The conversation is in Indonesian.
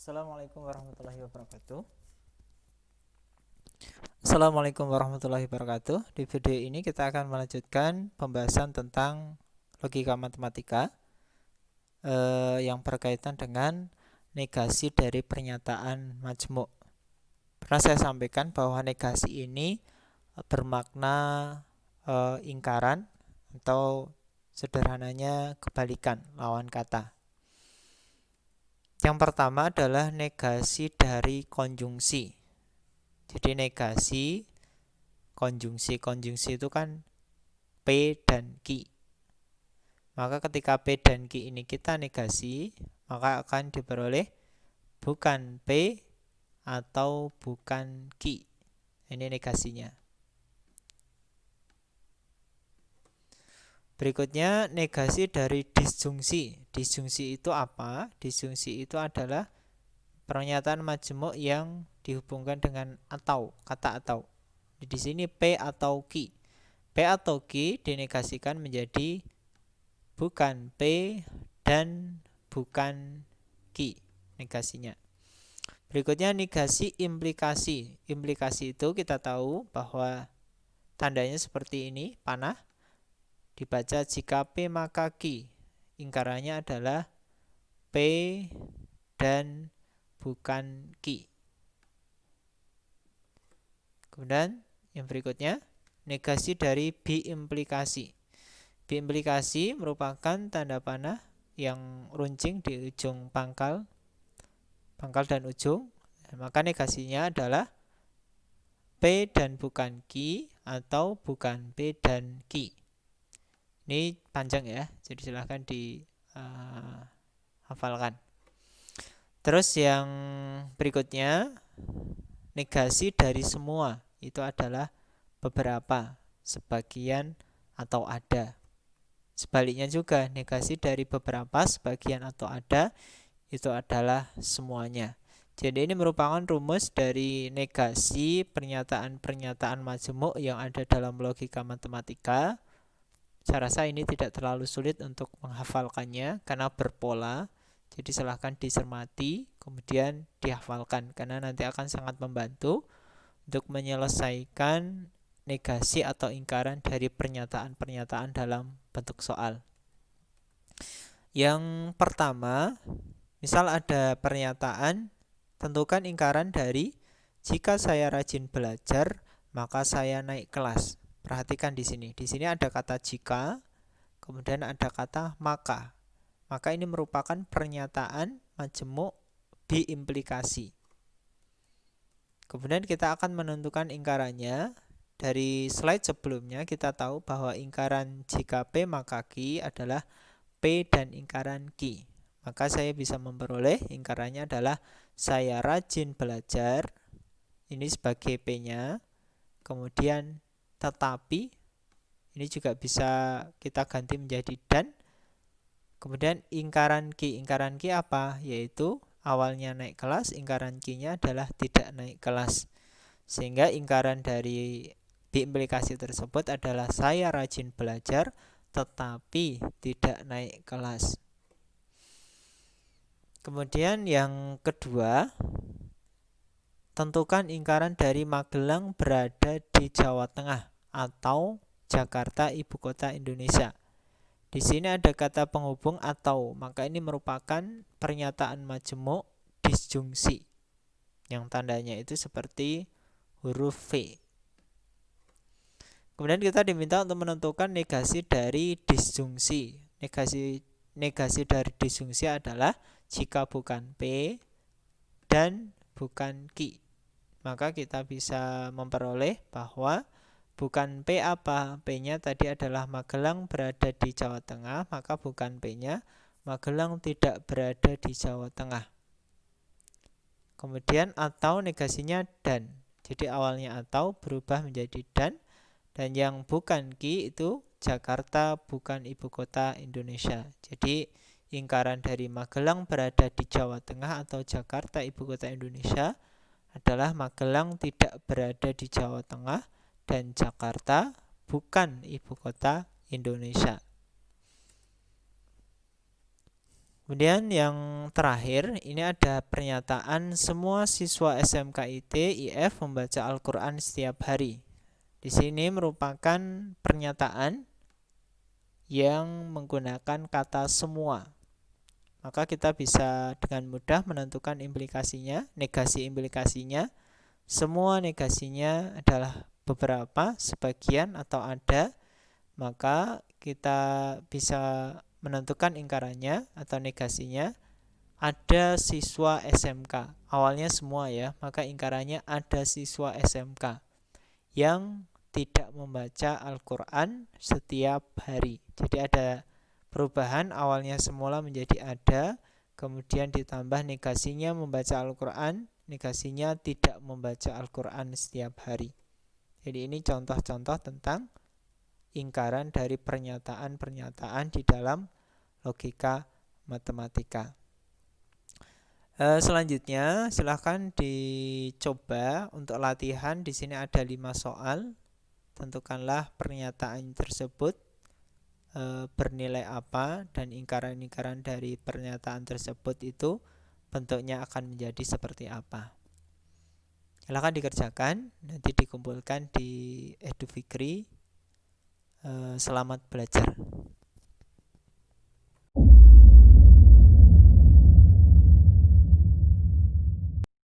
Assalamualaikum warahmatullahi wabarakatuh. Assalamualaikum warahmatullahi wabarakatuh. Di video ini kita akan melanjutkan pembahasan tentang logika matematika yang berkaitan dengan negasi dari pernyataan majmuk. Pernah saya sampaikan bahwa negasi ini bermakna ingkaran atau sederhananya kebalikan, lawan kata. Yang pertama adalah negasi dari konjungsi. Jadi negasi konjungsi itu kan P dan Q. Maka ketika P dan Q ini kita negasi, maka akan diperoleh bukan P atau bukan Q. Ini negasinya. Berikutnya negasi dari disjungsi. Disjungsi itu apa? Disjungsi itu adalah pernyataan majmuk yang dihubungkan dengan atau, kata atau. Di sini P atau Q. P atau Q dinegasikan menjadi bukan P dan bukan Q negasinya. Berikutnya negasi implikasi. Implikasi itu kita tahu bahwa tandanya seperti ini, panah. Dibaca jika P maka Q. Ingkarannya adalah P dan bukan Q. Kemudian yang berikutnya negasi dari biimplikasi. Biimplikasi merupakan tanda panah yang runcing di ujung pangkal dan ujung. Maka negasinya adalah P dan bukan Q atau bukan P dan Q. Ini panjang ya, jadi silahkan dihafalkan. Terus yang berikutnya negasi dari semua, itu adalah beberapa, sebagian, atau ada. Sebaliknya juga negasi dari beberapa, sebagian, atau ada, itu adalah semuanya. Jadi ini merupakan rumus dari negasi pernyataan-pernyataan majmuk yang ada dalam logika matematika. Saya rasa ini tidak terlalu sulit untuk menghafalkannya karena berpola. Jadi silahkan dicermati, kemudian dihafalkan karena nanti akan sangat membantu untuk menyelesaikan negasi atau ingkaran dari pernyataan-pernyataan dalam bentuk soal. Yang pertama, misal ada pernyataan, tentukan ingkaran dari jika saya rajin belajar, maka saya naik kelas. Perhatikan di sini. Di sini ada kata jika, kemudian ada kata maka. Maka ini merupakan pernyataan majmuk biimplikasi. Kemudian kita akan menentukan ingkarannya. Dari slide sebelumnya kita tahu bahwa ingkaran jika P maka Q adalah P dan ingkaran Q. Maka saya bisa memperoleh ingkarannya adalah saya rajin belajar. Ini sebagai P-nya. Kemudian tetapi, ini juga bisa kita ganti menjadi dan. Kemudian ingkaran Q. Ingkaran Q apa? Yaitu awalnya naik kelas, ingkaran Q-nya adalah tidak naik kelas. Sehingga ingkaran dari biimplikasi tersebut adalah saya rajin belajar tetapi tidak naik kelas. Kemudian yang kedua, tentukan ingkaran dari Magelang berada di Jawa Tengah atau Jakarta ibu kota Indonesia. Di sini ada kata penghubung atau, maka ini merupakan pernyataan majmuk disjungsi yang tandanya itu seperti huruf V. Kemudian kita diminta untuk menentukan negasi dari disjungsi. Negasi dari disjungsi adalah jika bukan P dan bukan Q. Maka kita bisa memperoleh bahwa bukan P apa? P-nya tadi adalah Magelang berada di Jawa Tengah, maka bukan P-nya Magelang tidak berada di Jawa Tengah. Kemudian atau negasinya dan. Jadi awalnya atau berubah menjadi dan yang bukan Q itu Jakarta bukan ibu kota Indonesia. Jadi ingkaran dari Magelang berada di Jawa Tengah atau Jakarta ibu kota Indonesia adalah Magelang tidak berada di Jawa Tengah dan Jakarta bukan ibu kota Indonesia. Kemudian yang terakhir, ini ada pernyataan semua siswa SMKIT IF membaca Al-Quran setiap hari. Di sini merupakan pernyataan yang menggunakan kata semua. Maka kita bisa dengan mudah menentukan implikasinya, negasi implikasinya. Semua negasinya adalah beberapa, sebagian, atau ada. Maka kita bisa menentukan ingkarannya atau negasinya. Ada siswa SMK, awalnya semua ya, maka ingkarannya ada siswa SMK yang tidak membaca Al-Quran setiap hari. Jadi ada perubahan, awalnya semula menjadi ada, kemudian ditambah negasinya membaca Al-Quran, negasinya tidak membaca Al-Quran setiap hari. Jadi ini contoh-contoh tentang ingkaran dari pernyataan-pernyataan di dalam logika matematika. Selanjutnya silahkan dicoba untuk latihan. Di sini ada 5 soal. Tentukanlah pernyataan tersebut bernilai apa dan ingkaran-ingkaran dari pernyataan tersebut itu bentuknya akan menjadi seperti apa. Silahkan dikerjakan, nanti dikumpulkan di Edu Fikri. Selamat belajar.